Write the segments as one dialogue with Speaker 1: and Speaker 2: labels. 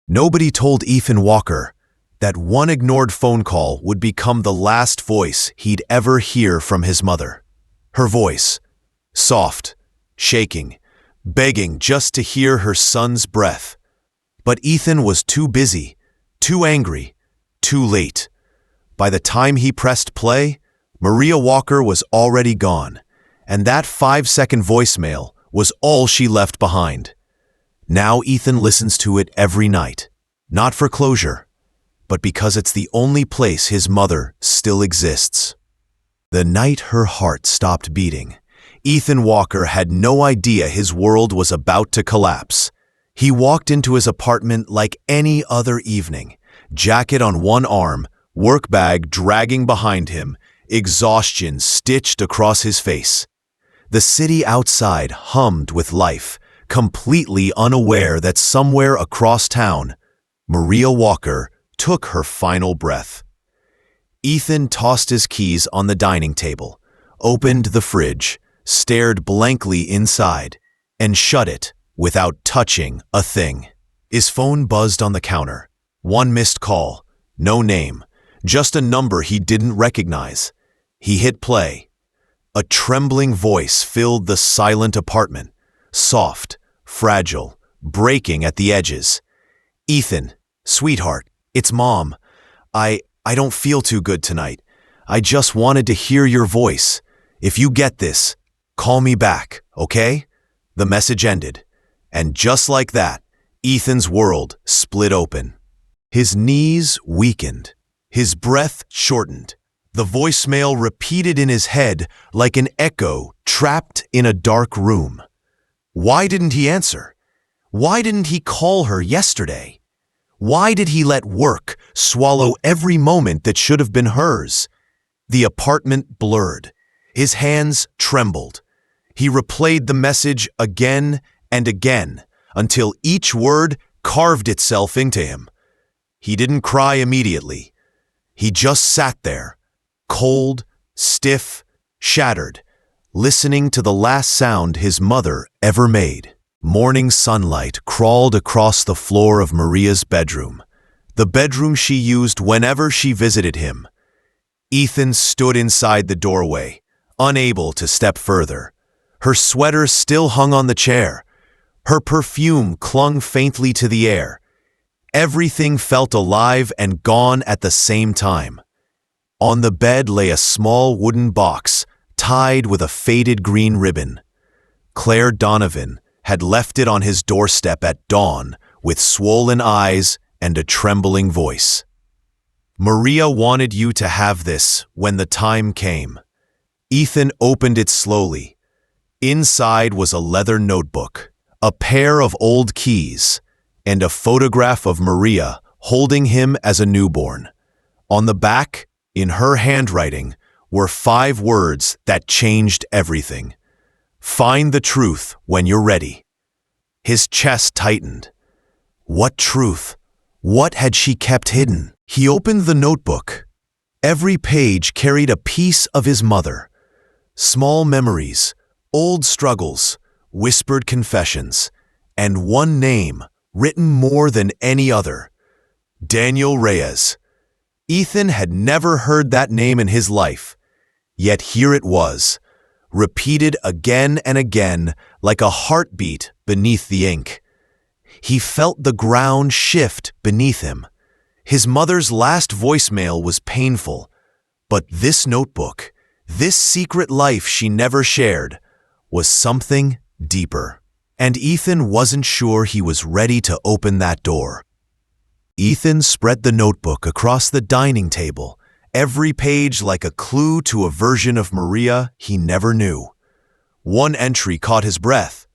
Speaker 1: Nobody told Ethan Walker that one ignored phone call would become the last voice he'd ever hear from his mother. Her voice, soft, shaking, begging just to hear her son's breath. But Ethan was too busy, too angry, too late. By the time he pressed play, Maria Walker was already gone, and that 5-second voicemail was all she left behind. Now Ethan listens to it every night, not for closure, but because it's the only place his mother still exists. The night her heart stopped beating, Ethan Walker had no idea his world was about to collapse. He walked into his apartment like any other evening, jacket on one arm, work bag dragging behind him, exhaustion stitched across his face. The city outside hummed with life, completely unaware that somewhere across town, Maria Walker took her final breath. Ethan tossed his keys on the dining table, opened the fridge, stared blankly inside, and shut it without touching a thing. His phone buzzed on the counter. One missed call, no name, just a number he didn't recognize. He hit play. A trembling voice filled the silent apartment, soft, fragile, breaking at the edges. "Ethan, sweetheart, it's Mom. I don't feel too good tonight. I just wanted to hear your voice. If you get this, call me back, okay?" The message ended, and just like that, Ethan's world split open. His knees weakened, his breath shortened. The voicemail repeated in his head like an echo trapped in a dark room. Why didn't he answer? Why didn't he call her yesterday? Why did he let work swallow every moment that should have been hers? The apartment blurred. His hands trembled. He replayed the message again and again until each word carved itself into him. He didn't cry immediately. He just sat there, cold, stiff, shattered, listening to the last sound his mother ever made. Morning sunlight crawled across the floor of Maria's bedroom, the bedroom she used whenever she visited him. Ethan stood inside the doorway, unable to step further. Her sweater still hung on the chair. Her perfume clung faintly to the air. Everything felt alive and gone at the same time. On the bed lay a small wooden box, tied with a faded green ribbon. Claire Donovan had left it on his doorstep at dawn with swollen eyes and a trembling voice. "Maria wanted you to have this when the time came." Ethan opened it slowly. Inside was a leather notebook, a pair of old keys, and a photograph of Maria holding him as a newborn. On the back, in her handwriting, were 5 words that changed everything. "Find the truth when you're ready." His chest tightened. What truth? What had she kept hidden? He opened the notebook. Every page carried a piece of his mother. Small memories, old struggles, whispered confessions, and one name written more than any other: Daniel Reyes. Ethan had never heard that name in his life, yet here it was, repeated again and again like a heartbeat beneath the ink. He felt the ground shift beneath him. His mother's last voicemail was painful, but this notebook, this secret life she never shared, was something deeper. And Ethan wasn't sure he was ready to open that door. Ethan spread the notebook across the dining table, every page like a clue to a version of Maria he never knew. One entry caught his breath.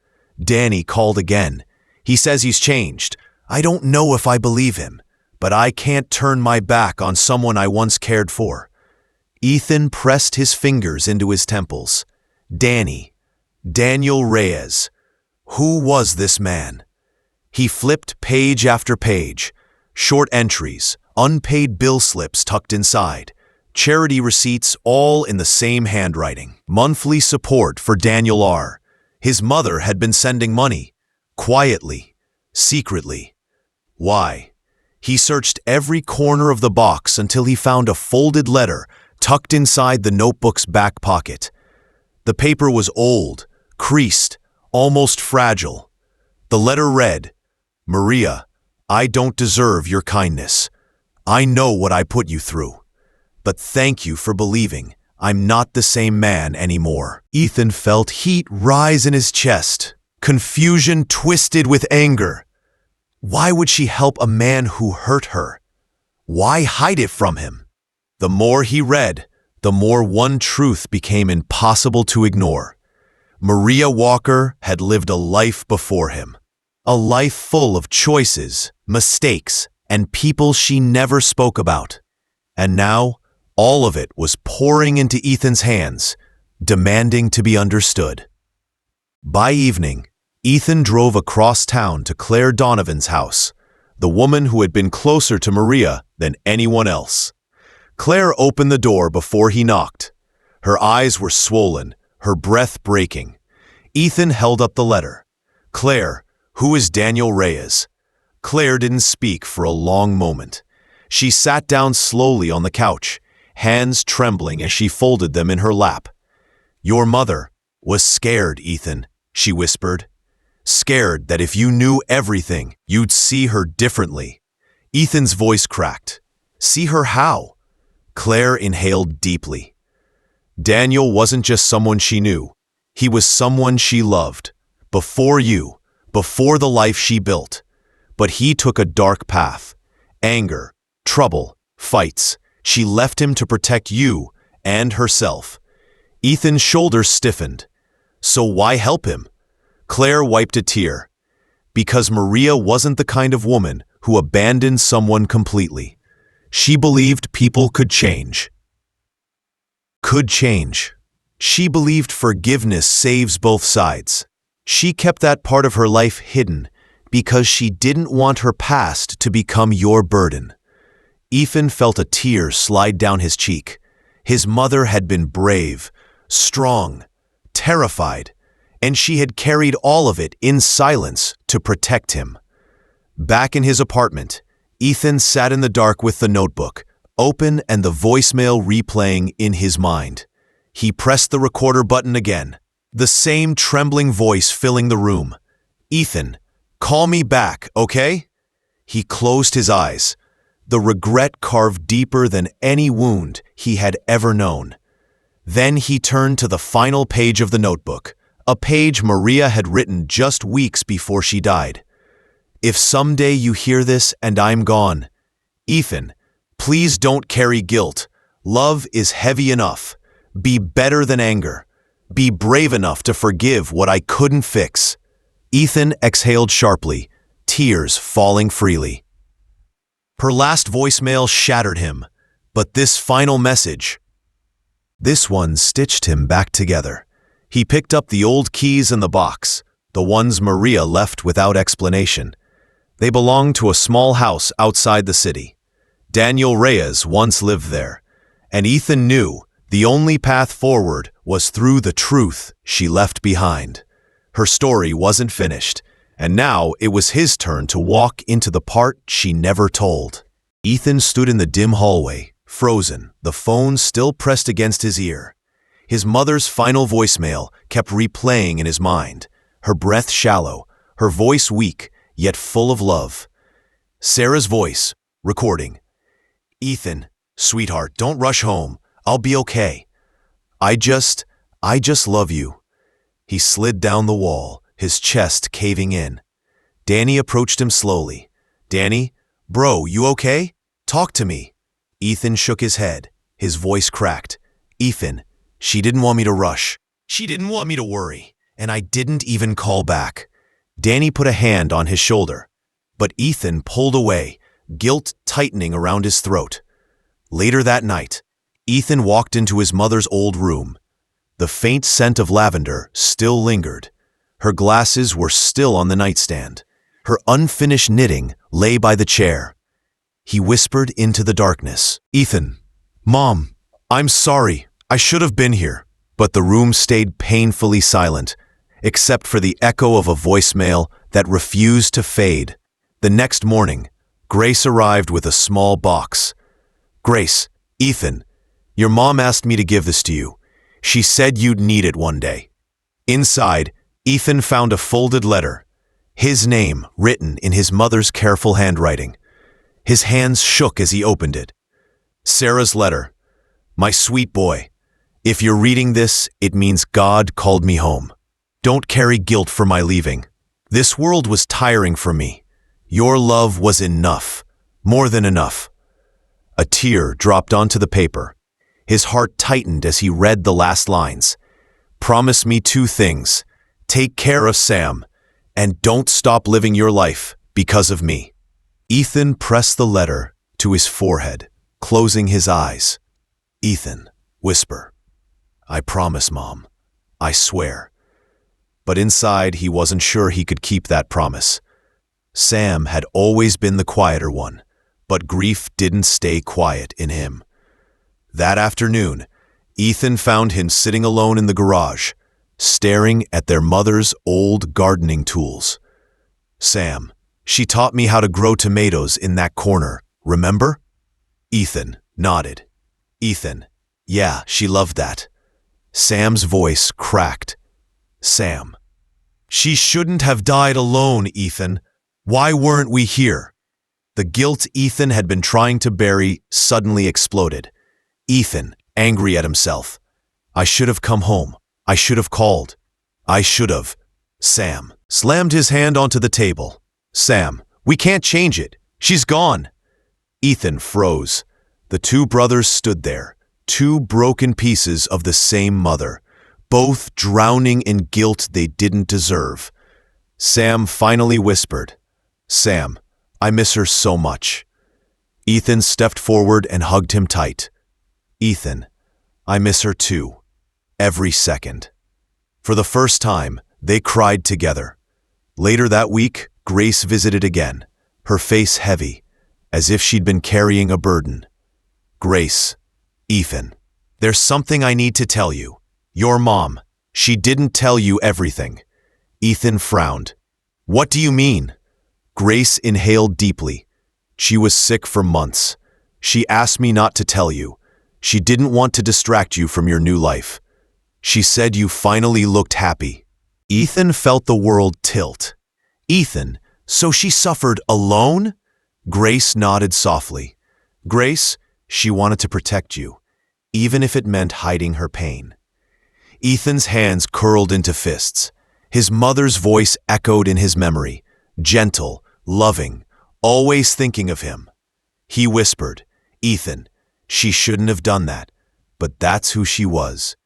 Speaker 1: Danny called again. "He says he's changed. I don't know if I believe him, but I can't turn my back on someone I once cared for." Ethan pressed his fingers into his temples. Danny. Daniel Reyes. Who was this man? He flipped page after page. Short entries, unpaid bill slips tucked inside, charity receipts all in the same handwriting. Monthly support for Daniel R. His mother had been sending money, quietly, secretly. Why? He searched every corner of the box until he found a folded letter tucked inside the notebook's back pocket. The paper was old, creased, almost fragile. The letter read, "Maria, I don't deserve your kindness. I know what I put you through. But thank you for believing I'm not the same man anymore." Ethan felt heat rise in his chest, confusion twisted with anger. Why would she help a man who hurt her? Why hide it from him? The more he read, the more one truth became impossible to ignore. Maria Walker had lived a life before him. A life full of choices, mistakes, and people she never spoke about. And now, all of it was pouring into Ethan's hands, demanding to be understood. By evening, Ethan drove across town to Claire Donovan's house, the woman who had been closer to Maria than anyone else. Claire opened the door before he knocked. Her eyes were swollen, her breath breaking. Ethan held up the letter. "Claire, who is Daniel Reyes?" Claire didn't speak for a long moment. She sat down slowly on the couch, hands trembling as she folded them in her lap. "Your mother was scared, Ethan," she whispered. "Scared that if you knew everything, you'd see her differently." Ethan's voice cracked. "See her how?" Claire inhaled deeply. Daniel wasn't just someone she knew. He was someone she loved. Before you, before the life she built. But he took a dark path. Anger, trouble, fights. She left him to protect you and herself. Ethan's shoulders stiffened. So why help him? Claire wiped a tear. Because Maria wasn't the kind of woman who abandoned someone completely. She believed people could change. She believed forgiveness saves both sides. She kept that part of her life hidden because she didn't want her past to become your burden. Ethan felt a tear slide down his cheek. His mother had been brave, strong, terrified, and she had carried all of it in silence to protect him. Back in his apartment, Ethan sat in the dark with the notebook, open and the voicemail replaying in his mind. He pressed the recorder button again, the same trembling voice filling the room. "Ethan, call me back, okay?" He closed his eyes, the regret carved deeper than any wound he had ever known. Then he turned to the final page of the notebook, a page Maria had written just weeks before she died. "If someday you hear this and I'm gone, Ethan, please don't carry guilt. Love is heavy enough. Be better than anger. Be brave enough to forgive what I couldn't fix." Ethan exhaled sharply, tears falling freely. Her last voicemail shattered him, but this final message, this one stitched him back together. He picked up the old keys in the box, the ones Maria left without explanation. They belonged to a small house outside the city. Daniel Reyes once lived there, and Ethan knew the only path forward was through the truth she left behind. Her story wasn't finished, and now it was his turn to walk into the part she never told. Ethan stood in the dim hallway, frozen, the phone still pressed against his ear. His mother's final voicemail kept replaying in his mind, her breath shallow, her voice weak, yet full of love. Sarah's voice, recording. "Ethan, sweetheart, don't rush home. I'll be okay. I just love you." He slid down the wall, his chest caving in. Danny approached him slowly. "Danny, bro, you okay? Talk to me." Ethan shook his head, his voice cracked. "Ethan, she didn't want me to rush. She didn't want me to worry, and I didn't even call back." Danny put a hand on his shoulder, but Ethan pulled away, guilt tightening around his throat. Later that night, Ethan walked into his mother's old room. The faint scent of lavender still lingered. Her glasses were still on the nightstand. Her unfinished knitting lay by the chair. He whispered into the darkness, "Ethan, Mom, I'm sorry. I should have been here." But the room stayed painfully silent, except for the echo of a voicemail that refused to fade. The next morning, Grace arrived with a small box. "Grace, Ethan, your mom asked me to give this to you. She said you'd need it one day." Inside, Ethan found a folded letter, his name written in his mother's careful handwriting. His hands shook as he opened it. Sarah's letter. "My sweet boy, if you're reading this, it means God called me home. Don't carry guilt for my leaving. This world was tiring for me. Your love was enough, more than enough." A tear dropped onto the paper. His heart tightened as he read the last lines. "Promise me 2 things. Take care of Sam, and don't stop living your life because of me." Ethan pressed the letter to his forehead, closing his eyes. "Ethan, whisper. I promise, Mom. I swear." But inside, he wasn't sure he could keep that promise. Sam had always been the quieter one, but grief didn't stay quiet in him. That afternoon, Ethan found him sitting alone in the garage, staring at their mother's old gardening tools. "Sam, she taught me how to grow tomatoes in that corner, remember?" Ethan nodded. "Ethan, yeah, she loved that." Sam's voice cracked. "Sam, she shouldn't have died alone, Ethan. Why weren't we here?" The guilt Ethan had been trying to bury suddenly exploded. Ethan, angry at himself. "I should have come home. I should have called. I should have." Sam slammed his hand onto the table. "Sam, we can't change it. She's gone." Ethan froze. The 2 brothers stood there, 2 broken pieces of the same mother, both drowning in guilt they didn't deserve. Sam finally whispered, "Sam, I miss her so much." Ethan stepped forward and hugged him tight. "Ethan, I miss her too. Every second." For the first time, they cried together. Later that week, Grace visited again, her face heavy, as if she'd been carrying a burden. "Grace, Ethan, there's something I need to tell you. Your mom, she didn't tell you everything." Ethan frowned. "What do you mean?" Grace inhaled deeply. "She was sick for months. She asked me not to tell you. She didn't want to distract you from your new life. She said you finally looked happy." Ethan felt the world tilt. "Ethan, so she suffered alone?" Grace nodded softly. "Grace, she wanted to protect you, even if it meant hiding her pain." Ethan's hands curled into fists. His mother's voice echoed in his memory, gentle, loving, always thinking of him. He whispered, "Ethan, she shouldn't have done that, but that's who she was."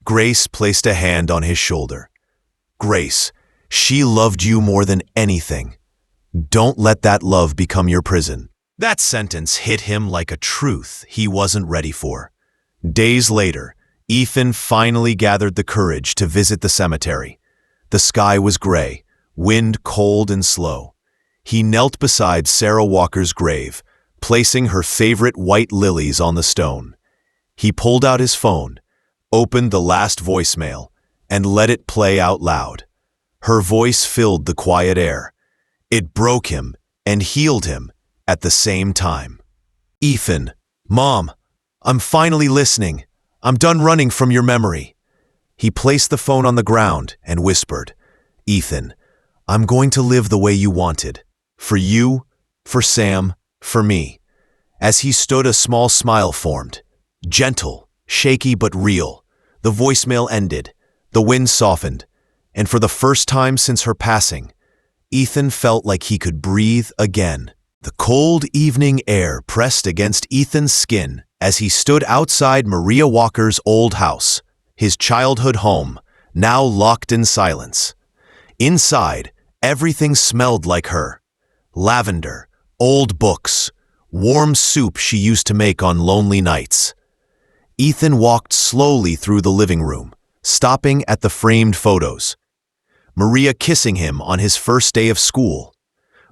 Speaker 1: Grace placed a hand on his shoulder. "Grace, she loved you more than anything. Don't let that love become your prison." That sentence hit him like a truth he wasn't ready for. Days later, Ethan finally gathered the courage to visit the cemetery. The sky was gray, wind cold and slow. He knelt beside Sarah Walker's grave, placing her favorite white lilies on the stone. He pulled out his phone, opened the last voicemail, and let it play out loud. Her voice filled the quiet air. It broke him and healed him at the same time. "Ethan, Mom, I'm finally listening. I'm done running from your memory." He placed the phone on the ground and whispered, "Ethan, I'm going to live the way you wanted. For you, for Sam, for me." As he stood, a small smile formed. Gentle, shaky but real. The voicemail ended. The wind softened. And for the first time since her passing, Ethan felt like he could breathe again. The cold evening air pressed against Ethan's skin as he stood outside Maria Walker's old house, his childhood home, now locked in silence. Inside, everything smelled like her. Lavender, old books, warm soup she used to make on lonely nights. Ethan walked slowly through the living room, stopping at the framed photos. Maria kissing him on his first day of school.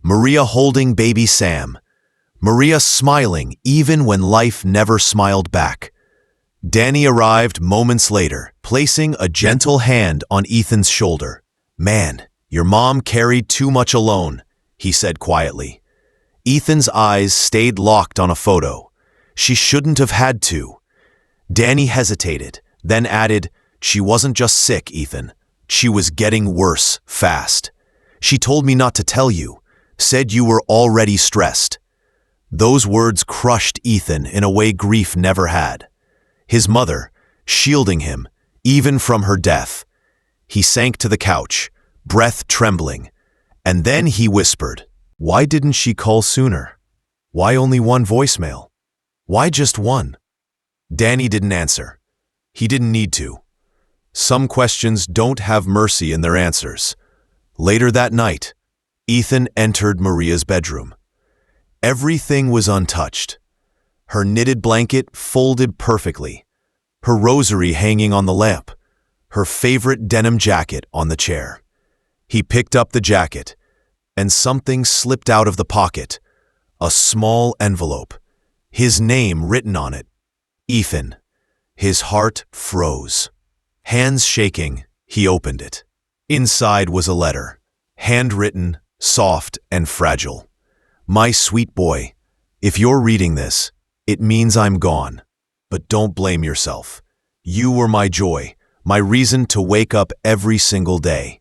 Speaker 1: Maria holding baby Sam. Maria smiling even when life never smiled back. Danny arrived moments later, placing a gentle hand on Ethan's shoulder. "Man, your mom carried too much alone. he said quietly. Ethan's eyes stayed locked on a photo. She shouldn't have had to. Danny hesitated, then added, "She wasn't just sick, Ethan. She was getting worse, fast. She told me not to tell you, said you were already stressed." Those words crushed Ethan in a way grief never had. His mother, shielding him, even from her death. He sank to the couch, breath trembling, and then he whispered, "Why didn't she call sooner? Why only one voicemail? Why just one?" Danny didn't answer. He didn't need to. Some questions don't have mercy in their answers. Later that night, Ethan entered Maria's bedroom. Everything was untouched. Her knitted blanket folded perfectly, her rosary hanging on the lamp, her favorite denim jacket on the chair. He picked up the jacket, and something slipped out of the pocket, a small envelope, his name written on it. Ethan. His heart froze. Hands shaking, he opened it. Inside was a letter, handwritten, soft and fragile. "My sweet boy, if you're reading this, it means I'm gone. But don't blame yourself. You were my joy, my reason to wake up every single day."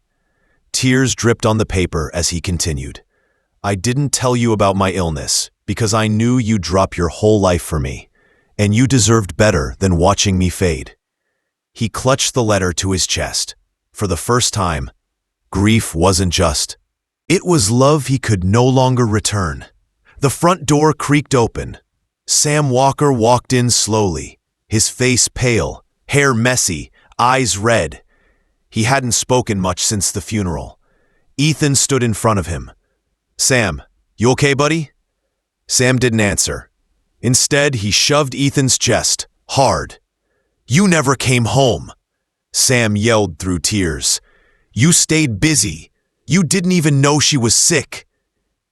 Speaker 1: Tears dripped on the paper as he continued. "I didn't tell you about my illness because I knew you'd drop your whole life for me, and you deserved better than watching me fade." He clutched the letter to his chest. For the first time, grief wasn't just. It was love he could no longer return. The front door creaked open. Sam Walker walked in slowly, his face pale, hair messy, eyes red. He hadn't spoken much since the funeral. Ethan stood in front of him. "Sam, you okay, buddy?" Sam didn't answer. Instead, he shoved Ethan's chest, hard. "You never came home," Sam yelled through tears. "You stayed busy. You didn't even know she was sick."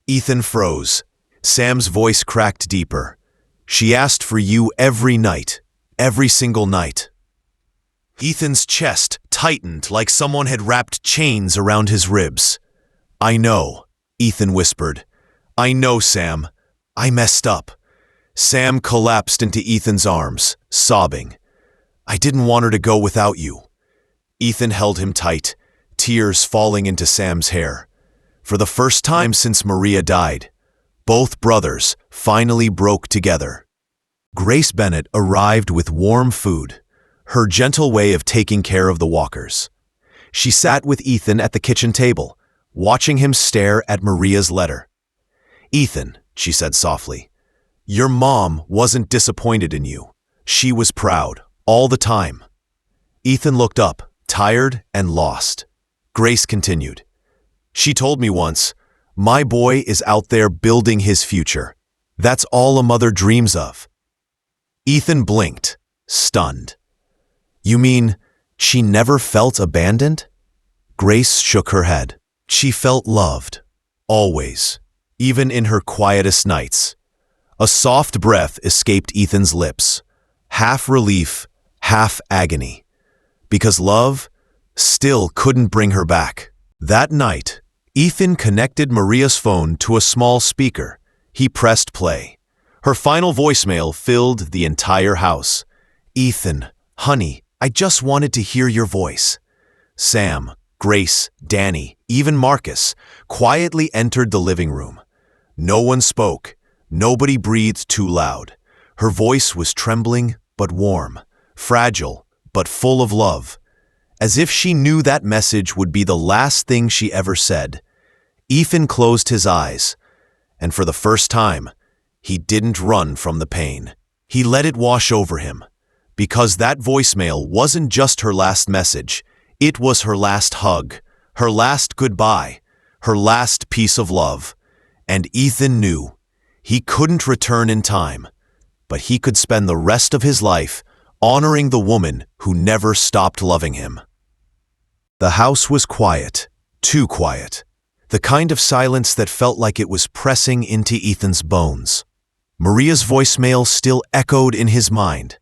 Speaker 1: Ethan froze. Sam's voice cracked deeper. "She asked for you every night, every single night." Ethan's chest tightened like someone had wrapped chains around his ribs. "I know," Ethan whispered. "I know, Sam. I messed up." Sam collapsed into Ethan's arms, sobbing. "I didn't want her to go without you." Ethan held him tight, tears falling into Sam's hair. For the first time since Maria died, both brothers finally broke together. Grace Bennett arrived with warm food, her gentle way of taking care of the Walkers. She sat with Ethan at the kitchen table, watching him stare at Maria's letter. "Ethan," she said softly, "your mom wasn't disappointed in you. She was proud, all the time." Ethan looked up, tired and lost. Grace continued. "She told me once, 'My boy is out there building his future. That's all a mother dreams of.'" Ethan blinked, stunned. "You mean she never felt abandoned?" Grace shook her head. "She felt loved, always, even in her quietest nights." A soft breath escaped Ethan's lips, half relief, half agony, because love still couldn't bring her back. That night, Ethan connected Maria's phone to a small speaker. He pressed play. Her final voicemail filled the entire house. "Ethan, honey, I just wanted to hear your voice." Sam, Grace, Danny, even Marcus quietly entered the living room. No one spoke. Nobody breathed too loud. Her voice was trembling but warm, fragile but full of love, as if she knew that message would be the last thing she ever said. Ethan closed his eyes, and for the first time, he didn't run from the pain. He let it wash over him, because that voicemail wasn't just her last message. It was her last hug, her last goodbye, her last piece of love. And Ethan knew he couldn't return in time, but he could spend the rest of his life honoring the woman who never stopped loving him. The house was quiet, too quiet, the kind of silence that felt like it was pressing into Ethan's bones. Maria's voicemail still echoed in his mind,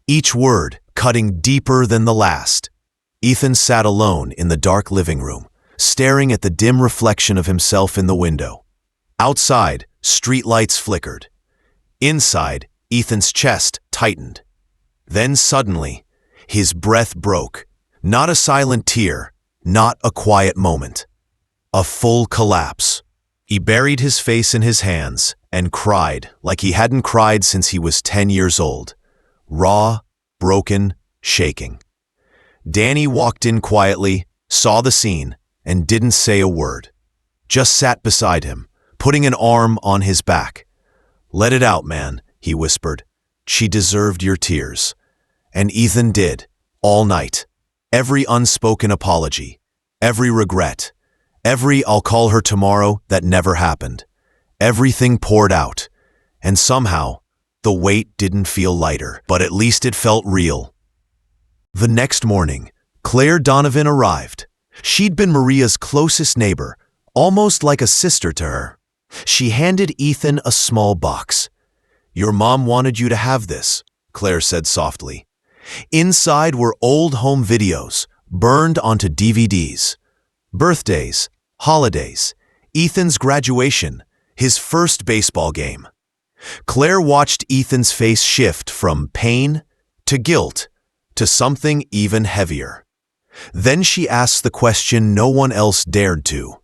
Speaker 1: each word cutting deeper than the last. Ethan sat alone in the dark living room, staring at the dim reflection of himself in the window. Outside, streetlights flickered. Inside, Ethan's chest tightened. Then suddenly, his breath broke. Not a silent tear, not a quiet moment. A full collapse. He buried his face in his hands and cried like he hadn't cried since he was 10 years old. Raw, broken, shaking. Danny walked in quietly, saw the scene, and didn't say a word. Just sat beside him, putting an arm on his back. "Let it out, man," he whispered. "She deserved your tears." And Ethan did, all night. Every unspoken apology, every regret, every "I'll call her tomorrow" that never happened. Everything poured out, and somehow, the weight didn't feel lighter, but at least it felt real. The next morning, Claire Donovan arrived. She'd been Maria's closest neighbor, almost like a sister to her. She handed Ethan a small box. "Your mom wanted you to have this," Claire said softly. Inside were old home videos, burned onto DVDs. Birthdays, holidays, Ethan's graduation, his first baseball game. Claire watched Ethan's face shift from pain to guilt to something even heavier. Then she asked the question no one else dared to.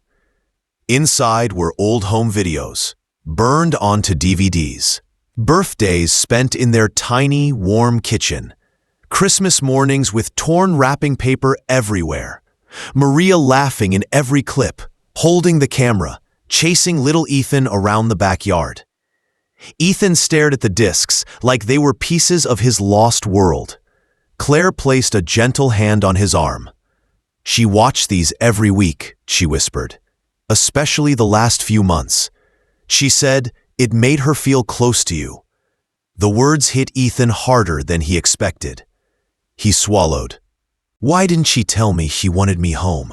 Speaker 1: Inside were old home videos, burned onto DVDs. Birthdays spent in their tiny, warm kitchen. Christmas mornings with torn wrapping paper everywhere. Maria laughing in every clip, holding the camera, chasing little Ethan around the backyard. Ethan stared at the discs like they were pieces of his lost world. Claire placed a gentle hand on his arm. "She watched these every week," she whispered, "especially the last few months. She said it made her feel close to you." The words hit Ethan harder than he expected. He swallowed. "Why didn't she tell me she wanted me home?"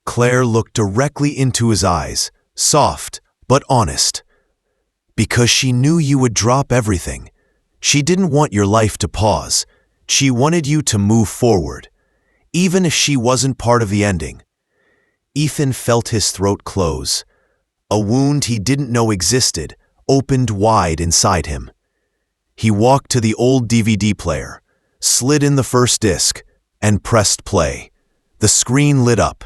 Speaker 1: Claire looked directly into his eyes, soft but honest. "Because she knew you would drop everything. She didn't want your life to pause. She wanted you to move forward, even if she wasn't part of the ending." Ethan felt his throat close. A wound he didn't know existed opened wide inside him. He walked to the old DVD player, slid in the first disc, and pressed play. The screen lit up.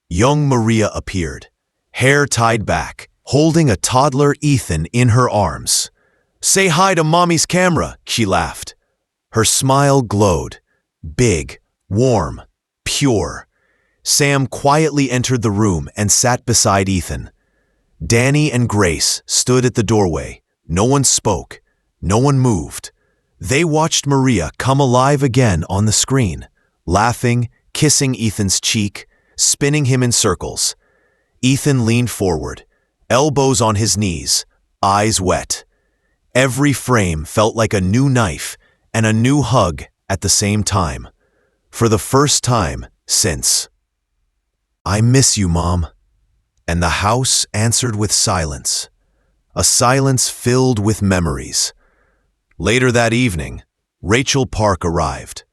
Speaker 1: Young Maria appeared, hair tied back, holding a toddler Ethan in her arms. "Say hi to Mommy's camera," she laughed. Her smile glowed, big, warm, pure. Sam quietly entered the room and sat beside Ethan. Danny and Grace stood at the doorway. No one spoke. No one moved. They watched Maria come alive again on the screen, laughing, kissing Ethan's cheek, spinning him in circles. Ethan leaned forward, elbows on his knees, eyes wet. Every frame felt like a new knife and a new hug at the same time. For the first time since. "I miss you, Mom." And the house answered with silence. A silence filled with memories. Later that evening, Rachel Park arrived.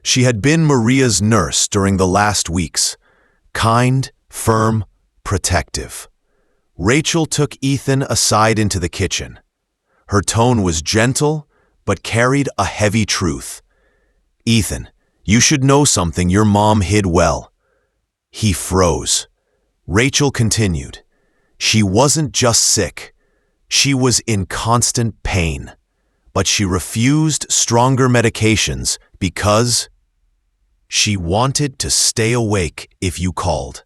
Speaker 1: She had been Maria's nurse during the last weeks. Kind, firm, protective. Rachel took Ethan aside into the kitchen. Her tone was gentle, but carried a heavy truth. "Ethan, you should know something your mom hid well." He froze. Rachel continued. "She wasn't just sick. She was in constant pain. But she refused stronger medications because she wanted to stay awake if you called."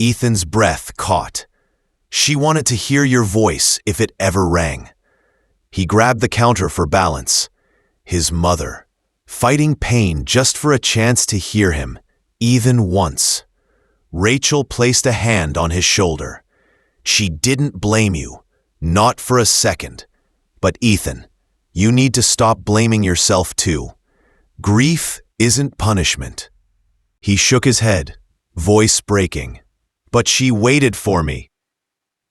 Speaker 1: Ethan's breath caught. "She wanted to hear your voice if it ever rang." He grabbed the counter for balance. His mother, fighting pain just for a chance to hear him, even once. Rachel placed a hand on his shoulder. "She didn't blame you, not for a second. But Ethan, you need to stop blaming yourself too. Grief isn't punishment." He shook his head, voice breaking. "But she waited for me."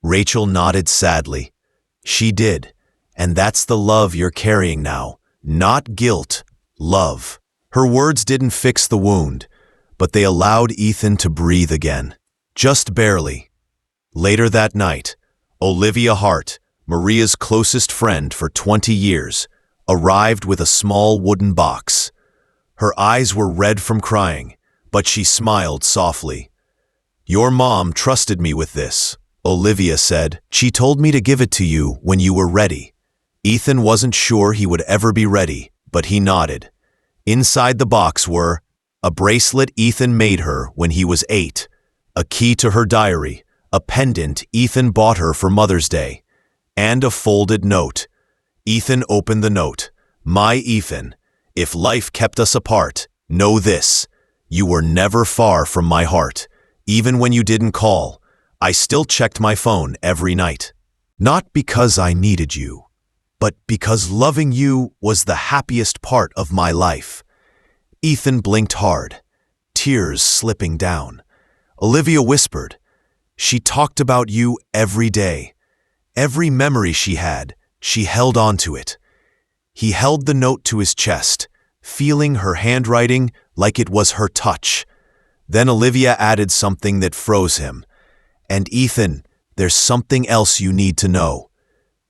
Speaker 1: Rachel nodded sadly. "She did, and that's the love you're carrying now. Not guilt, love." Her words didn't fix the wound, but they allowed Ethan to breathe again. Just barely. Later that night, Olivia Hart, Maria's closest friend for 20 years, arrived with a small wooden box. Her eyes were red from crying, but she smiled softly. "Your mom trusted me with this," Olivia said. "She told me to give it to you when you were ready." Ethan wasn't sure he would ever be ready, but he nodded. Inside the box were a bracelet Ethan made her when he was 8, a key to her diary, a pendant Ethan bought her for Mother's Day, and a folded note. Ethan opened the note. "My Ethan, if life kept us apart, know this. You were never far from my heart. Even when you didn't call, I still checked my phone every night. Not because I needed you, but because loving you was the happiest part of my life." Ethan blinked hard, tears slipping down. Olivia whispered, "She talked about you every day. Every memory she had, she held on to it." He held the note to his chest, feeling her handwriting like it was her touch. Then Olivia added something that froze him. "And Ethan, there's something else you need to know."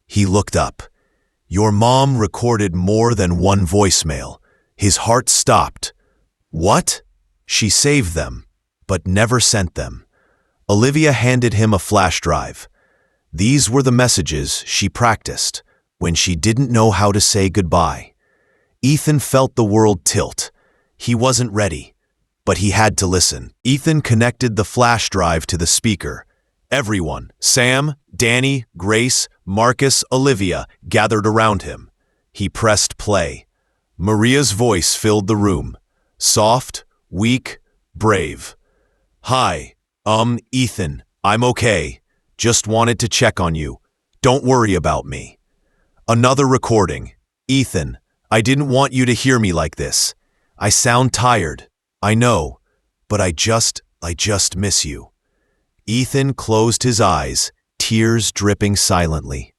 Speaker 1: He looked up. "Your mom recorded more than one voicemail." His heart stopped. "What?" "She saved them, but never sent them." Olivia handed him a flash drive. These were the messages she practiced when she didn't know how to say goodbye. Ethan felt the world tilt. He wasn't ready, but he had to listen. Ethan connected the flash drive to the speaker. Everyone, Sam, Danny, Grace, Marcus, Olivia, gathered around him. He pressed play. Maria's voice filled the room. Soft, weak, brave. "Hi, Ethan, I'm okay. Just wanted to check on you. Don't worry about me." Another recording. "Ethan, I didn't want you to hear me like this. I sound tired, I know, but I just miss you." Ethan closed his eyes, tears dripping silently.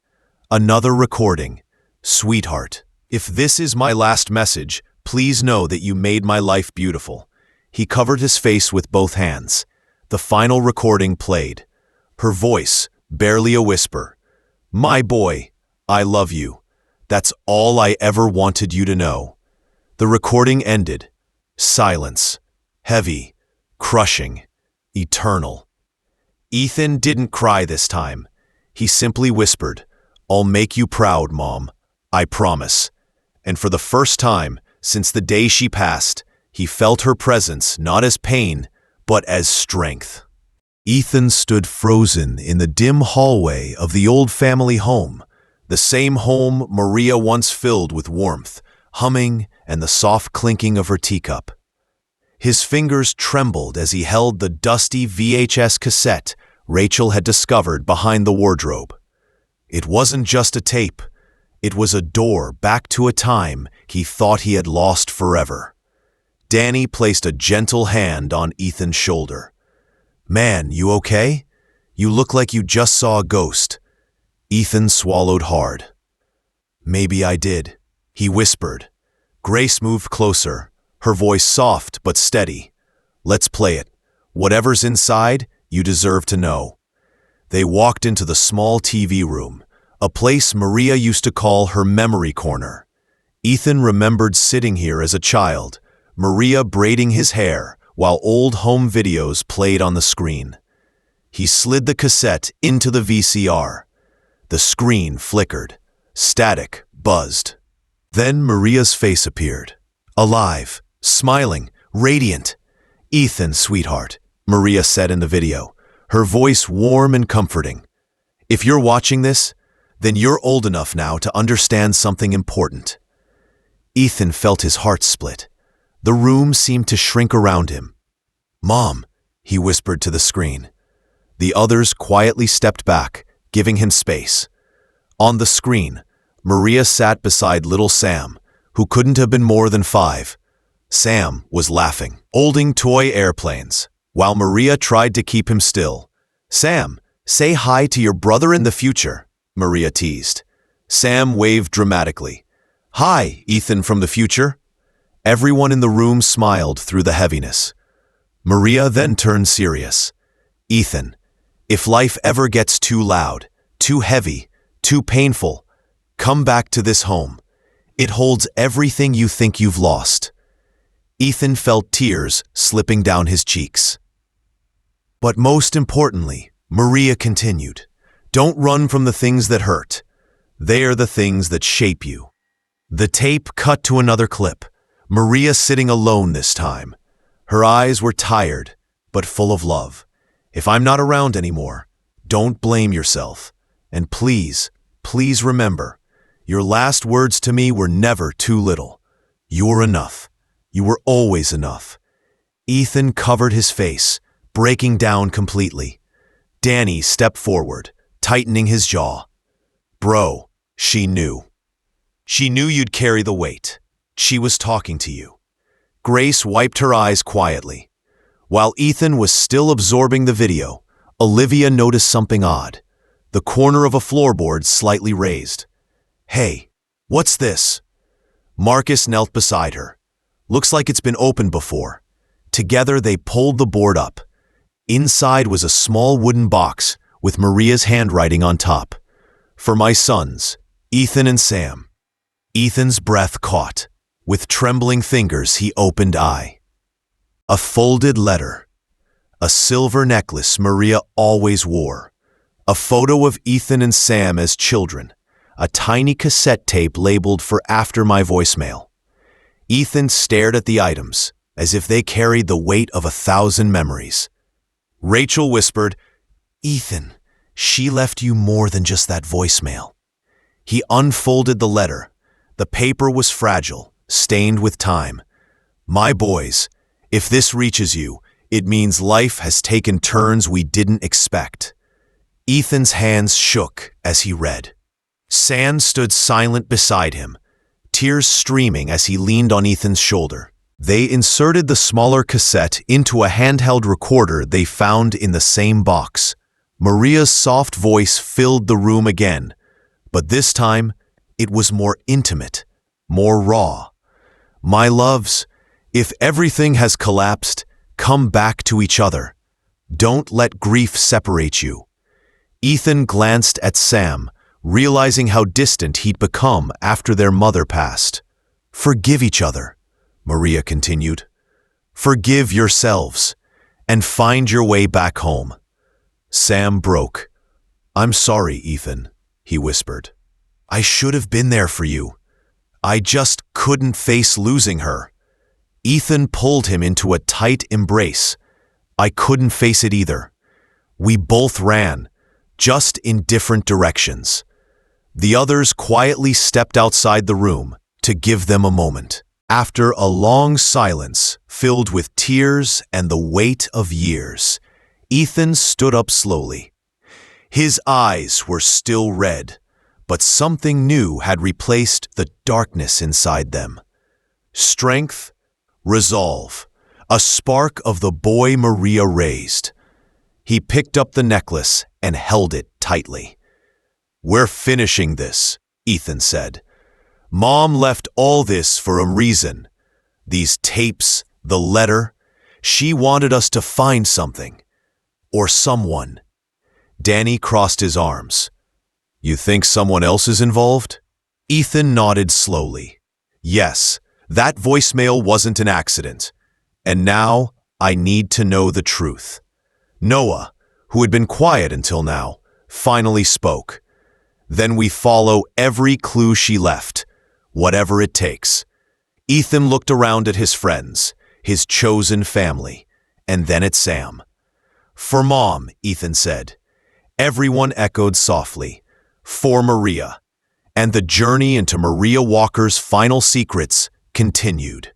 Speaker 1: Another recording. "Sweetheart, if this is my last message, please know that you made my life beautiful." He covered his face with both hands. The final recording played. Her voice, barely a whisper. "My boy, I love you. That's all I ever wanted you to know." The recording ended. Silence. Heavy, crushing, eternal. Ethan didn't cry this time. He simply whispered, "I'll make you proud, Mom. I promise." And for the first time, since the day she passed, he felt her presence not as pain, but as strength. Ethan stood frozen in the dim hallway of the old family home, the same home Maria once filled with warmth, humming, and the soft clinking of her teacup. His fingers trembled as he held the dusty VHS cassette Rachel had discovered behind the wardrobe. It wasn't just a tape. It was a door back to a time he thought he had lost forever. Danny placed a gentle hand on Ethan's shoulder. "Man, you okay? You look like you just saw a ghost." Ethan swallowed hard. "Maybe I did," he whispered. Grace moved closer, her voice soft but steady. "Let's play it. Whatever's inside, you deserve to know." They walked into the small TV room, a place Maria used to call her memory corner. Ethan remembered sitting here as a child, Maria braiding his hair while old home videos played on the screen. He slid the cassette into the VCR. The screen flickered. Static buzzed. Then Maria's face appeared. Alive, smiling, radiant. "Ethan, sweetheart," Maria said in the video, her voice warm and comforting. "If you're watching this, then you're old enough now to understand something important." Ethan felt his heart split. The room seemed to shrink around him. "Mom," he whispered to the screen. The others quietly stepped back, giving him space. On the screen, Maria sat beside little Sam, who couldn't have been more than 5. Sam was laughing, holding toy airplanes, while Maria tried to keep him still. "Sam, say hi to your brother in the future," Maria teased. Sam waved dramatically. "Hi, Ethan from the future." Everyone in the room smiled through the heaviness. Maria then turned serious. "Ethan, if life ever gets too loud, too heavy, too painful. Come back to this home. It holds everything you think you've lost. Ethan felt tears slipping down his cheeks. But most importantly, Maria continued, don't run from the things that hurt. They are the things that shape you. The tape cut to another clip, Maria sitting alone this time. Her eyes were tired, but full of love. If I'm not around anymore, don't blame yourself. And please, please remember, your last words to me were never too little. You're enough. You were always enough. Ethan covered his face, breaking down completely. Danny stepped forward, tightening his jaw. Bro, she knew. She knew you'd carry the weight. She was talking to you. Grace wiped her eyes quietly. While Ethan was still absorbing the video, Olivia noticed something odd. The corner of a floorboard slightly raised. Hey, what's this? Marcus knelt beside her. Looks like it's been opened before. Together they pulled the board up. Inside was a small wooden box with Maria's handwriting on top. For my sons, Ethan and Sam. Ethan's breath caught. With trembling fingers he opened eye. A folded letter. A silver necklace Maria always wore. A photo of Ethan and Sam as children. A tiny cassette tape labeled for after my voicemail. Ethan stared at the items, as if they carried the weight of 1,000 memories. Rachel whispered, Ethan, she left you more than just that voicemail. He unfolded the letter. The paper was fragile, stained with time. My boys, if this reaches you, it means life has taken turns we didn't expect. Ethan's hands shook as he read. Sam stood silent beside him, tears streaming as he leaned on Ethan's shoulder. They inserted the smaller cassette into a handheld recorder they found in the same box. Maria's soft voice filled the room again, but this time it was more intimate, more raw. My loves, if everything has collapsed, come back to each other. Don't let grief separate you. Ethan glanced at Sam, realizing how distant he'd become after their mother passed. Forgive each other, Maria continued. Forgive yourselves, and find your way back home. Sam broke. I'm sorry, Ethan, he whispered. I should have been there for you. I just couldn't face losing her. Ethan pulled him into a tight embrace. I couldn't face it either. We both ran, just in different directions. The others quietly stepped outside the room to give them a moment. After a long silence filled with tears and the weight of years, Ethan stood up slowly. His eyes were still red, but something new had replaced the darkness inside them. Strength, resolve, a spark of the boy Maria raised. He picked up the necklace and held it tightly. We're finishing this, Ethan said. Mom left all this for a reason. These tapes, the letter. She wanted us to find something. Or someone. Danny crossed his arms. You think someone else is involved? Ethan nodded slowly. Yes, that voicemail wasn't an accident. And now I need to know the truth. Noah, who had been quiet until now, finally spoke. Then we follow every clue she left, whatever it takes. Ethan looked around at his friends, his chosen family, and then at Sam. For Mom, Ethan said. Everyone echoed softly. For Maria. And the journey into Maria Walker's final secrets continued.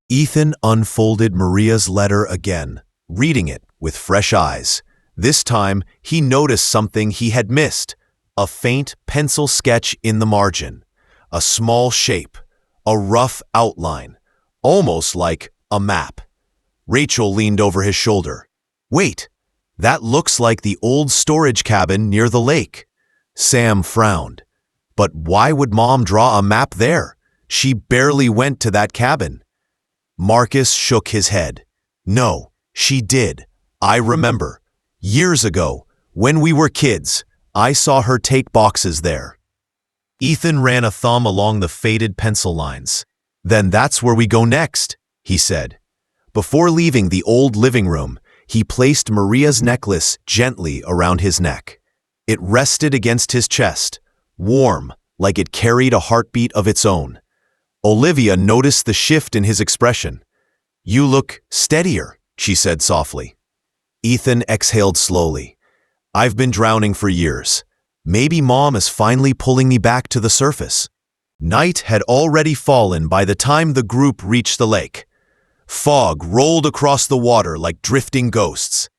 Speaker 1: Ethan unfolded Maria's letter again, reading it with fresh eyes. This time, he noticed something he had missed. A faint pencil sketch in the margin. A small shape. A rough outline. Almost like a map. Rachel leaned over his shoulder. Wait, that looks like the old storage cabin near the lake. Sam frowned. But why would Mom draw a map there? She barely went to that cabin. Marcus shook his head. No, she did. I remember. Years ago, when we were kids, I saw her take boxes there. Ethan ran a thumb along the faded pencil lines. Then that's where we go next, he said. Before leaving the old living room, he placed Maria's necklace gently around his neck. It rested against his chest, warm, like it carried a heartbeat of its own. Olivia noticed the shift in his expression. "You look steadier," she said softly. Ethan exhaled slowly. "I've been drowning for years. Maybe Mom is finally pulling me back to the surface." Night had already fallen by the time the group reached the lake. Fog rolled across the water like drifting ghosts,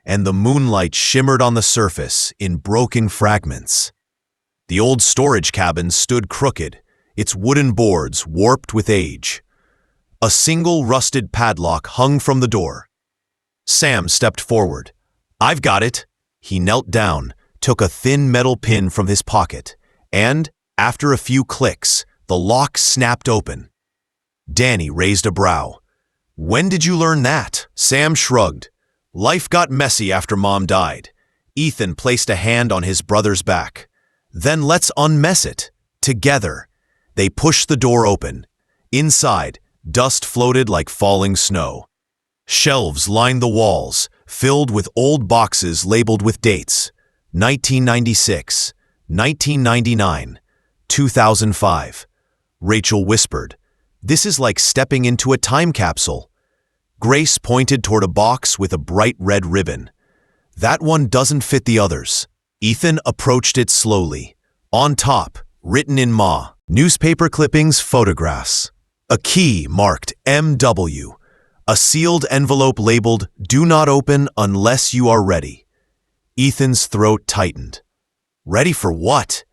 Speaker 1: and the moonlight shimmered on the surface in broken fragments. The old storage cabin stood crooked, its wooden boards warped with age. A single rusted padlock hung from the door. Sam stepped forward. "I've got it." He knelt down, took a thin metal pin from his pocket, and, after a few clicks, the lock snapped open. Danny raised a brow. "When did you learn that?" Sam shrugged. "Life got messy after Mom died." Ethan placed a hand on his brother's back. "Then let's unmess it. Together." They pushed the door open. Inside, dust floated like falling snow. Shelves lined the walls, filled with old boxes labeled with dates. 1996, 1999, 2005. Rachel whispered, "This is like stepping into a time capsule." Grace pointed toward a box with a bright red ribbon. "That one doesn't fit the others." Ethan approached it slowly. On top, written in Ma, newspaper clippings, photographs. A key marked MW. A sealed envelope labeled, "Do not open unless you are ready." Ethan's throat tightened. Ready for what?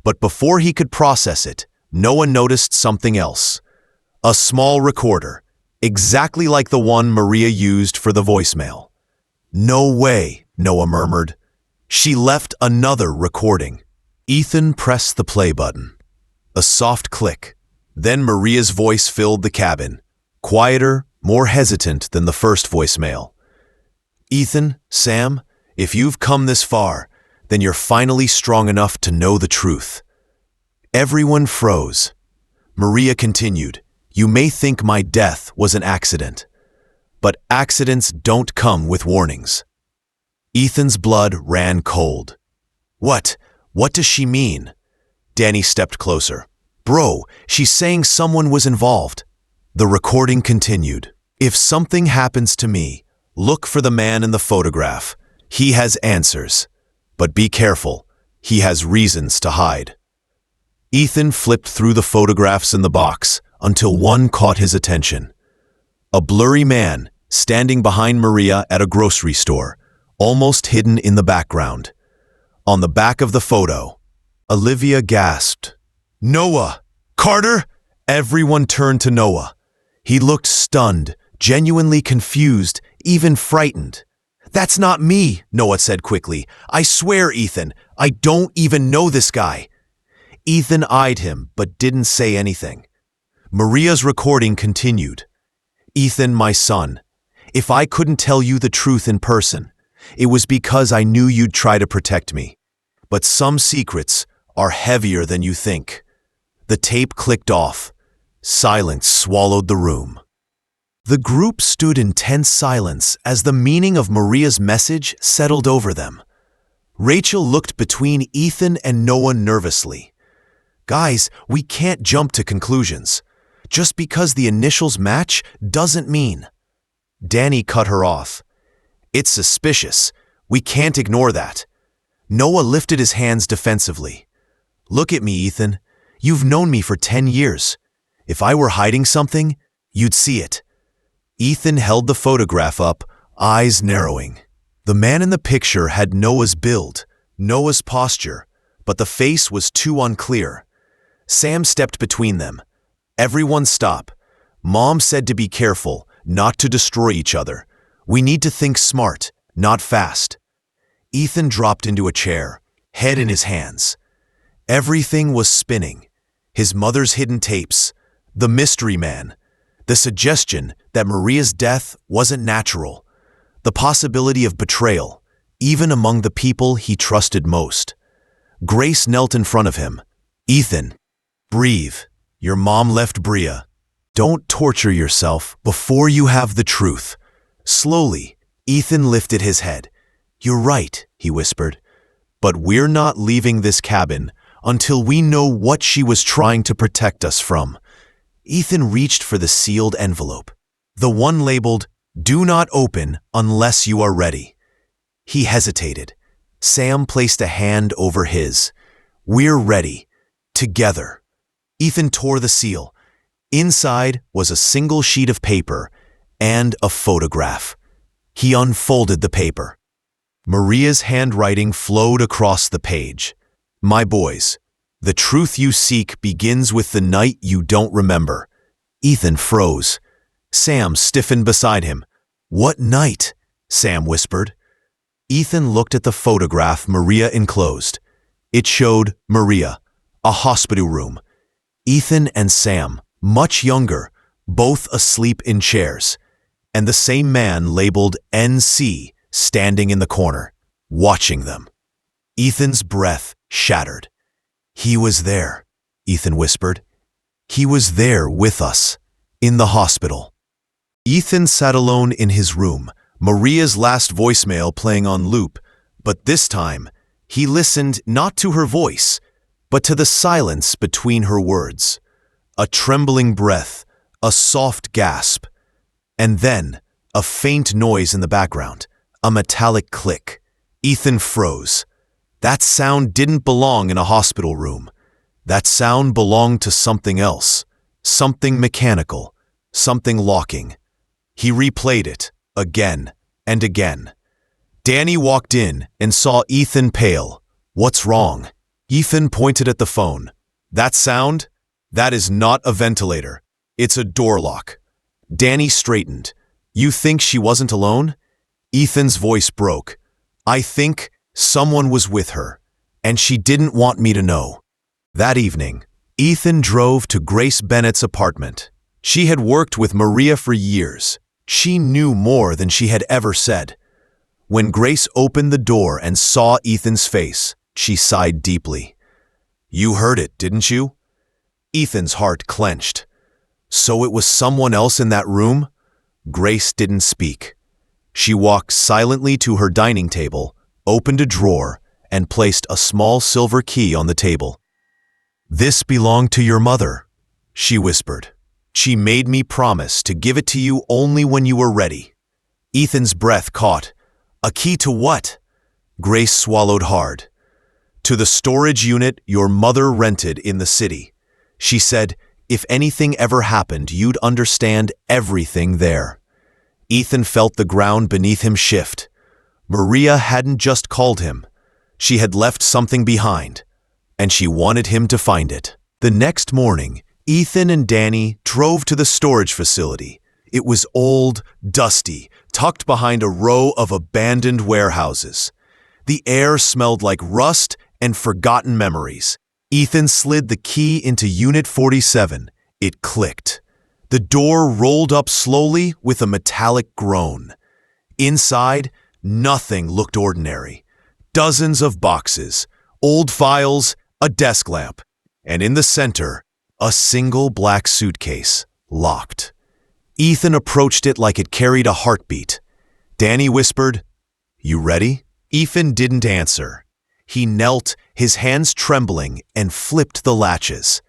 Speaker 1: But before he could process it, Noah noticed something else. A small recorder, exactly like the one Maria used for the voicemail. "No way," Noah murmured. "She left another recording." Ethan pressed the play button. A soft click. Then Maria's voice filled the cabin, quieter, more hesitant than the first voicemail. "Ethan, Sam, if you've come this far, then you're finally strong enough to know the truth." Everyone froze. Maria continued, "You may think my death was an accident, but accidents don't come with warnings." Ethan's blood ran cold. What does she mean?" Danny stepped closer. "Bro, she's saying someone was involved." The recording continued. "If something happens to me, look for the man in the photograph. He has answers. But be careful, he has reasons to hide." Ethan flipped through the photographs in the box until one caught his attention. A blurry man standing behind Maria at a grocery store, almost hidden in the background. On the back of the photo, Olivia gasped. "Noah! Carter!" Everyone turned to Noah. He looked stunned, genuinely confused, even frightened. "That's not me," Noah said quickly. "I swear, Ethan, I don't even know this guy." Ethan eyed him, but didn't say anything. Maria's recording continued. "Ethan, my son, if I couldn't tell you the truth in person, it was because I knew you'd try to protect me. But some secrets are heavier than you think." The tape clicked off. Silence swallowed the room. The group stood in tense silence as the meaning of Maria's message settled over them. Rachel looked between Ethan and Noah nervously. "Guys, we can't jump to conclusions. Just because the initials match doesn't mean." Danny cut her off. "It's suspicious. We can't ignore that." Noah lifted his hands defensively. "Look at me, Ethan. You've known me for 10 years. If I were hiding something, you'd see it." Ethan held the photograph up, eyes narrowing. The man in the picture had Noah's build, Noah's posture, but the face was too unclear. Sam stepped between them. "Everyone stop. Mom said to be careful, not to destroy each other. We need to think smart, not fast." Ethan dropped into a chair, head in his hands. Everything was spinning. His mother's hidden tapes, the mystery man, the suggestion that Maria's death wasn't natural, the possibility of betrayal, even among the people he trusted most. Grace knelt in front of him. "Ethan, breathe. Your mom left Bria. Don't torture yourself before you have the truth." Slowly, Ethan lifted his head. "You're right," he whispered. "But we're not leaving this cabin until we know what she was trying to protect us from." Ethan reached for the sealed envelope, the one labeled, "Do not open unless you are ready." He hesitated. Sam placed a hand over his. "We're ready. Together." Ethan tore the seal. Inside was a single sheet of paper and a photograph. He unfolded the paper. Maria's handwriting flowed across the page. "My boys, the truth you seek begins with the night you don't remember." Ethan froze. Sam stiffened beside him. "What night?" Sam whispered. Ethan looked at the photograph Maria enclosed. It showed Maria, a hospital room. Ethan and Sam, much younger, both asleep in chairs, and the same man labeled NC standing in the corner, watching them. Ethan's breath shattered. "He was there," Ethan whispered. "He was there with us, in the hospital." Ethan sat alone in his room, Maria's last voicemail playing on loop, but this time, he listened not to her voice, but to the silence between her words. A trembling breath, a soft gasp, and then a faint noise in the background, a metallic click. Ethan froze. That sound didn't belong in a hospital room. That sound belonged to something else, something mechanical, something locking. He replayed it, again and again. Danny walked in and saw Ethan pale. "What's wrong?" Ethan pointed at the phone. "That sound? That is not a ventilator. It's a door lock." Danny straightened. "You think she wasn't alone?" Ethan's voice broke. "I think someone was with her, and she didn't want me to know." That evening, Ethan drove to Grace Bennett's apartment. She had worked with Maria for years. She knew more than she had ever said. When Grace opened the door and saw Ethan's face, she sighed deeply. "You heard it, didn't you?" Ethan's heart clenched. So it was someone else in that room? Grace didn't speak. She walked silently to her dining table, opened a drawer, and placed a small silver key on the table. "This belonged to your mother," she whispered. "She made me promise to give it to you only when you were ready." Ethan's breath caught. "A key to what?" Grace swallowed hard. "To the storage unit your mother rented in the city. She said, if anything ever happened, you'd understand everything there." Ethan felt the ground beneath him shift. Maria hadn't just called him. She had left something behind, and she wanted him to find it. The next morning, Ethan and Danny drove to the storage facility. It was old, dusty, tucked behind a row of abandoned warehouses. The air smelled like rust and forgotten memories. Ethan slid the key into Unit 47. It clicked. The door rolled up slowly with a metallic groan. Inside, nothing looked ordinary. Dozens of boxes, old files, a desk lamp, and in the center, a single black suitcase, locked. Ethan approached it like it carried a heartbeat. Danny whispered, "You ready?" Ethan didn't answer. He knelt, his hands trembling, and flipped the latches.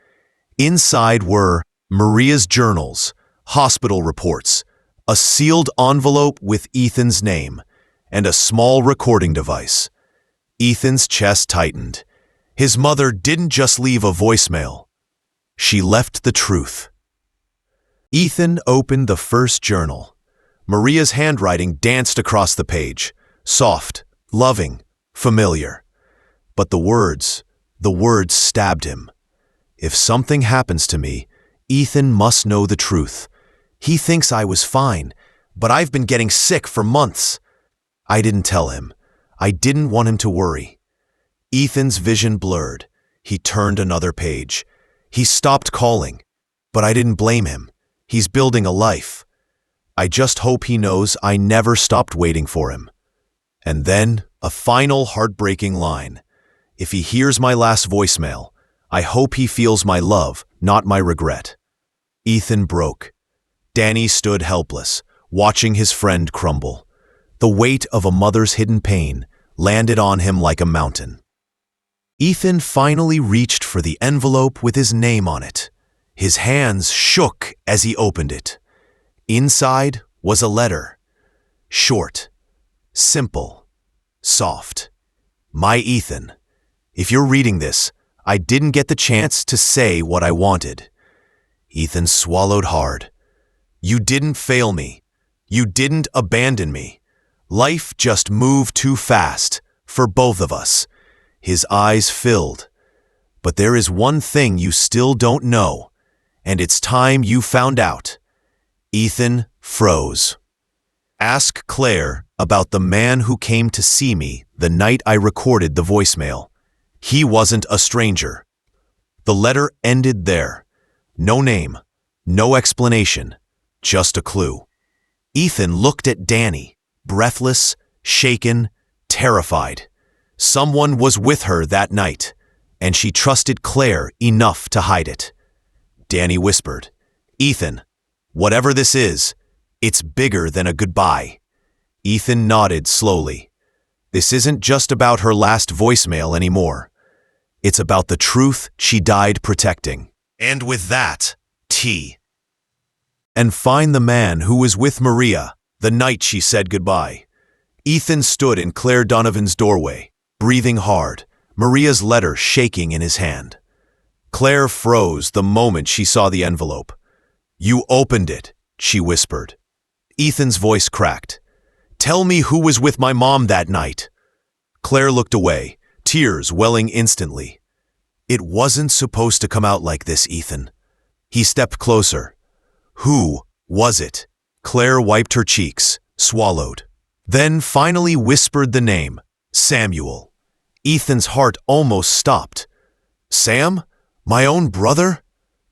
Speaker 1: Inside were Maria's journals, hospital reports, a sealed envelope with Ethan's name, and a small recording device. Ethan's chest tightened. His mother didn't just leave a voicemail. She left the truth. Ethan opened the first journal. Maria's handwriting danced across the page, soft, loving, familiar. But the words stabbed him. "If something happens to me, Ethan must know the truth. He thinks I was fine, but I've been getting sick for months." I didn't tell him. I didn't want him to worry. Ethan's vision blurred. He turned another page. He stopped calling, but I didn't blame him. He's building a life. I just hope he knows I never stopped waiting for him. And then A final heartbreaking line. If he hears my last voicemail, I hope he feels my love, not my regret. Ethan broke. Danny stood helpless, watching his friend crumble. The weight of a mother's hidden pain landed on him like a mountain. Ethan finally reached for the envelope with his name on it. His hands shook as he opened it. Inside was a letter. Short, simple, soft. My Ethan, if you're reading this, I didn't get the chance to say what I wanted. Ethan swallowed hard. You didn't fail me. You didn't abandon me. Life just moved too fast for both of us. His eyes filled. But there is one thing you still don't know, and it's time you found out. Ethan froze. Ask Claire about the man who came to see me the night I recorded the voicemail. He wasn't a stranger. The letter ended there. No name, no explanation, just a clue. Ethan looked at Danny, breathless, shaken, terrified. Someone was with her that night, and she trusted Claire enough to hide it. Danny whispered, Ethan, whatever this is, it's bigger than a goodbye. Ethan nodded slowly. This isn't just about her last voicemail anymore. It's about the truth she died protecting. And with that, T. And find the man who was with Maria the night she said goodbye. Ethan stood in Claire Donovan's doorway, breathing hard, Maria's letter shaking in his hand. Claire froze the moment she saw the envelope. You opened it, she whispered. Ethan's voice cracked. Tell me who was with my mom that night. Claire looked away, tears welling instantly. It wasn't supposed to come out like this, Ethan. He stepped closer. Who was it? Claire wiped her cheeks, swallowed, then finally whispered the name, Samuel. Ethan's heart almost stopped. Sam? My own brother?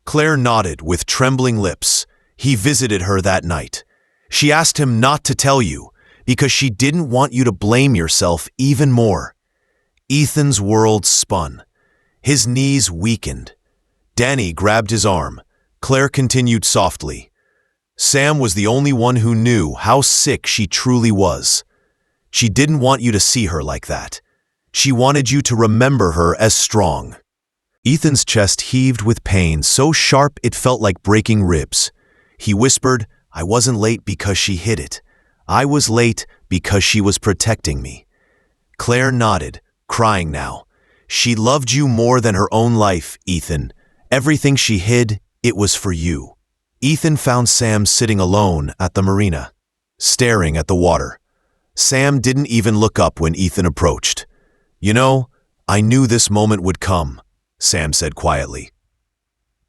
Speaker 1: Claire nodded with trembling lips. He visited her that night. She asked him not to tell you, because she didn't want you to blame yourself even more. Ethan's world spun. His knees weakened. Danny grabbed his arm. Claire continued softly. Sam was the only one who knew how sick she truly was. She didn't want you to see her like that. She wanted you to remember her as strong. Ethan's chest heaved with pain so sharp it felt like breaking ribs. He whispered, I wasn't late because she hid it. I was late because she was protecting me. Claire nodded, crying now. She loved you more than her own life, Ethan. Everything she hid, it was for you. Ethan found Sam sitting alone at the marina, staring at the water. Sam didn't even look up when Ethan approached. You know, I knew this moment would come, Sam said quietly.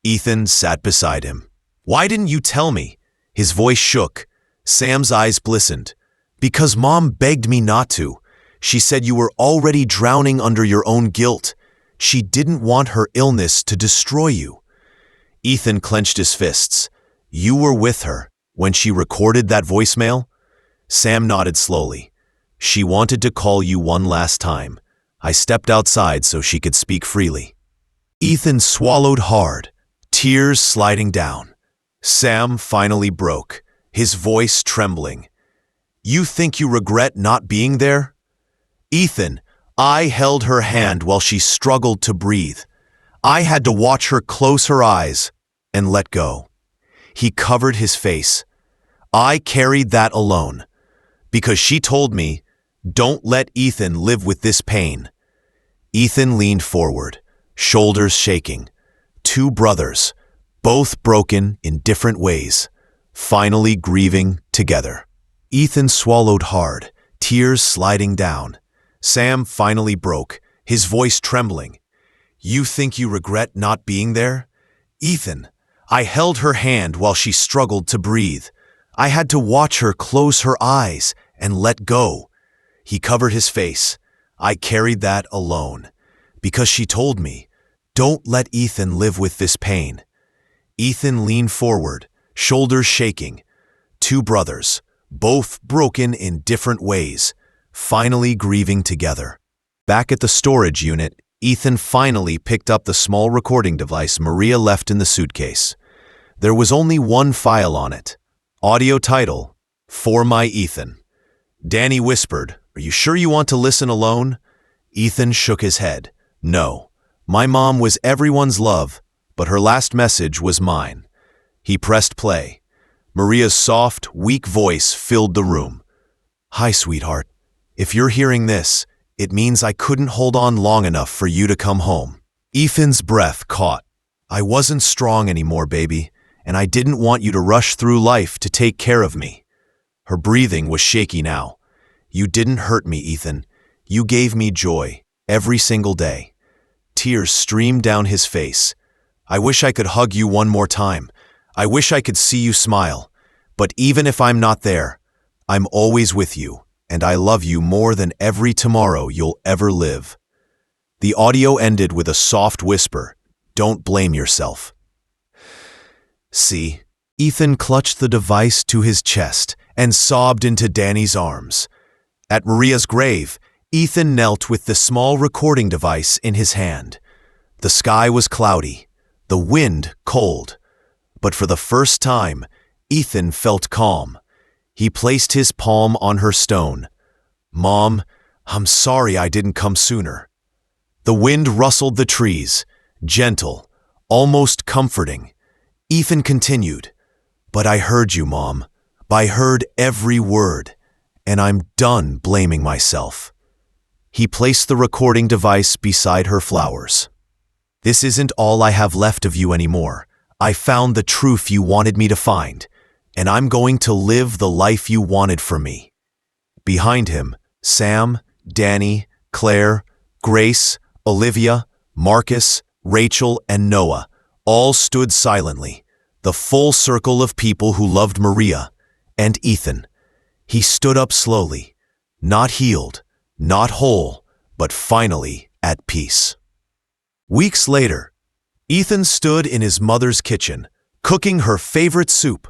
Speaker 1: Ethan sat beside him. Why didn't you tell me? His voice shook. Sam's eyes glistened. Because Mom begged me not to. She said you were already drowning under your own guilt. She didn't want her illness to destroy you. Ethan clenched his fists. You were with her when she recorded that voicemail? Sam nodded slowly. She wanted to call you one last time. I stepped outside so she could speak freely. Ethan swallowed hard, tears sliding down. Sam finally broke, his voice trembling. You think you regret not being there? Ethan, I held her hand while she struggled to breathe. I had to watch her close her eyes and let go. He covered his face. I carried that alone because she told me, don't let Ethan live with this pain. Ethan leaned forward, shoulders shaking. Two brothers, both broken in different ways, finally grieving together. Ethan swallowed hard, tears sliding down. Sam finally broke, his voice trembling. You think you regret not being there? Ethan, I held her hand while she struggled to breathe. I had to watch her close her eyes and let go. He covered his face. I carried that alone because she told me, don't let Ethan live with this pain. Ethan leaned forward, shoulders shaking. Two brothers, both broken in different ways, finally grieving together. Back at the storage unit, Ethan finally picked up the small recording device Maria left in the suitcase. There was only one file on it. Audio title, For My Ethan. Danny whispered, "Are you sure you want to listen alone?" Ethan shook his head. "No. My mom was everyone's love, but her last message was mine." He pressed play. Maria's soft, weak voice filled the room. "Hi, sweetheart. If you're hearing this, it means I couldn't hold on long enough for you to come home." Ethan's breath caught. "I wasn't strong anymore, baby, and I didn't want you to rush through life to take care of me." Her breathing was shaky now. "You didn't hurt me, Ethan. You gave me joy, every single day." Tears streamed down his face. "I wish I could hug you one more time. I wish I could see you smile. But even if I'm not there, I'm always with you, and I love you more than every tomorrow you'll ever live." The audio ended with a soft whisper, "Don't blame yourself." See, Ethan clutched the device to his chest and sobbed into Danny's arms. At Maria's grave, Ethan knelt with the small recording device in his hand. The sky was cloudy, the wind cold, but for the first time, Ethan felt calm. He placed his palm on her stone. "Mom, I'm sorry I didn't come sooner." The wind rustled the trees, gentle, almost comforting. Ethan continued, "But I heard you, Mom. I heard every word, and I'm done blaming myself." He placed the recording device beside her flowers. "This isn't all I have left of you anymore. I found the truth you wanted me to find, and I'm going to live the life you wanted for me." Behind him, Sam, Danny, Claire, Grace, Olivia, Marcus, Rachel, and Noah all stood silently, the full circle of people who loved Maria and Ethan. He stood up slowly, not healed, not whole, but finally at peace. Weeks later, Ethan stood in his mother's kitchen, cooking her favorite soup,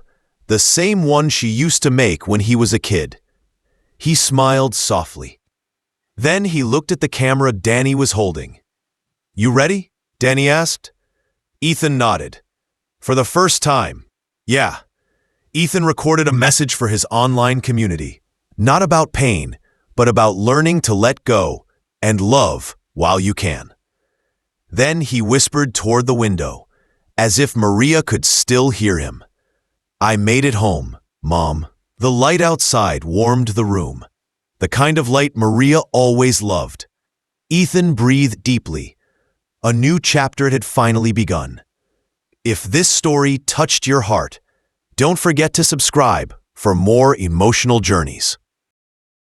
Speaker 1: the same one she used to make when he was a kid. He smiled softly. Then he looked at the camera Danny was holding. "You ready?" Danny asked. Ethan nodded. For the first time, yeah. Ethan recorded a message for his online community, not about pain, but about learning to let go and love while you can. Then he whispered toward the window, as if Maria could still hear him. "I made it home, Mom." The light outside warmed the room, the kind of light Maria always loved. Ethan breathed deeply. A new chapter had finally begun. If this story touched your heart, don't forget to subscribe for more emotional journeys.